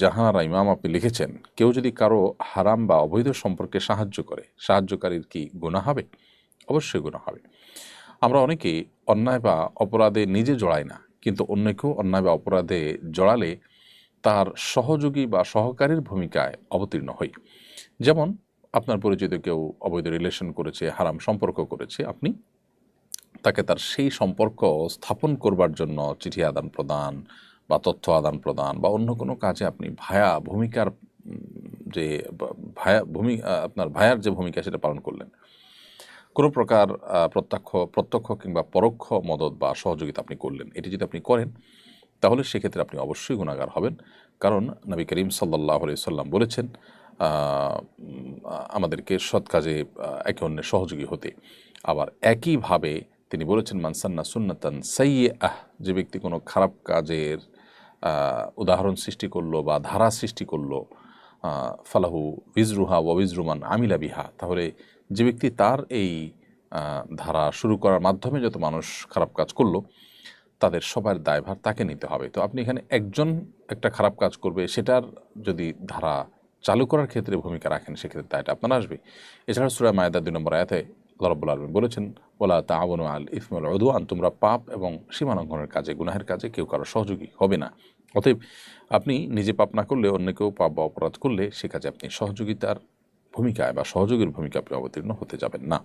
জাহানারা ইমাম আপনি লিখেছেন, কেউ যদি কারো হারাম বা অবৈধ সম্পর্কে সাহায্য করে, সাহায্যকারীর কি গুনাহ হবে? অবশ্যই গুনাহ হবে। আমরা অনেকেই অন্যায় বা অপরাধে নিজে জড়াই না, কিন্তু অন্যকেও অন্যায় বা অপরাধে জড়ালে তার সহযোগী বা সহকারীর ভূমিকায় অবতীর্ণ হই। যেমন আপনার পরিচিত কেউ অবৈধ রিলেশন করেছে, হারাম সম্পর্ক করেছে, আপনি তাকে তার সেই সম্পর্ক স্থাপন করবার জন্য চিঠি আদান প্রদান বা তথ্য আদান প্রদান বা অন্য কোনো কাজে আপনি ভায়া ভূমিকার যে আপনার ভায়ার যে ভূমিকা সেটা পালন করলেন। কোনো প্রকার প্রত্যক্ষ কিংবা পরোক্ষ মদদ বা সহযোগিতা আপনি করলেন, এটি যদি আপনি করেন তাহলে সেক্ষেত্রে আপনি অবশ্যই গুনাহগার হবেন। কারণ নবী করিম সাল্লাল্লাহু আলাইহি সাল্লাম বলেছেন আমাদেরকে সৎ কাজে একে অন্যের সহযোগী হতে। আবার একইভাবে তিনি বলেছেন, মান সান্না সুন্নাতান সাইয়্যাহ, যে ব্যক্তি কোনো খারাপ কাজের উদাহরণ সৃষ্টি করলো বা ধারা সৃষ্টি করলো, ফালাহু উইজরুহা ওয়া উইজরু মান আমিলা বিহা, তাহলে যে ব্যক্তি তার এই ধারা শুরু করার মাধ্যমে যত মানুষ খারাপ কাজ করলো তাদের সবার দায়ভার তাকে নিতে হবে। তো আপনি এখানে একজন একটা খারাপ কাজ করবে, সেটার যদি ধারা চালু করার ক্ষেত্রে ভূমিকা রাখেন, সেক্ষেত্রে দায়টা আপনার আসবে। এছাড়া সূরা মায়েদার ২ নম্বর আয়াতে আল্লাহ রাব্বুল আলামিন বলেছেন, ওয়ালা তাআওয়ানু আলাল ইসমি ওয়াল উদওয়ান, তোমরা পাপ এবং সীমালঙ্ঘনের কাজে, গুনাহের কাজে কেউ কারো সহযোগী হবে না। অতএব আপনি নিজে পাপ না করলে অন্য কেউ পাপ বা অপরাধ করলে সে কাজে আপনি সহযোগিতার ভূমিকায় বা সহযোগীর ভূমিকা আপনি অবতীর্ণ হতে যাবেন না।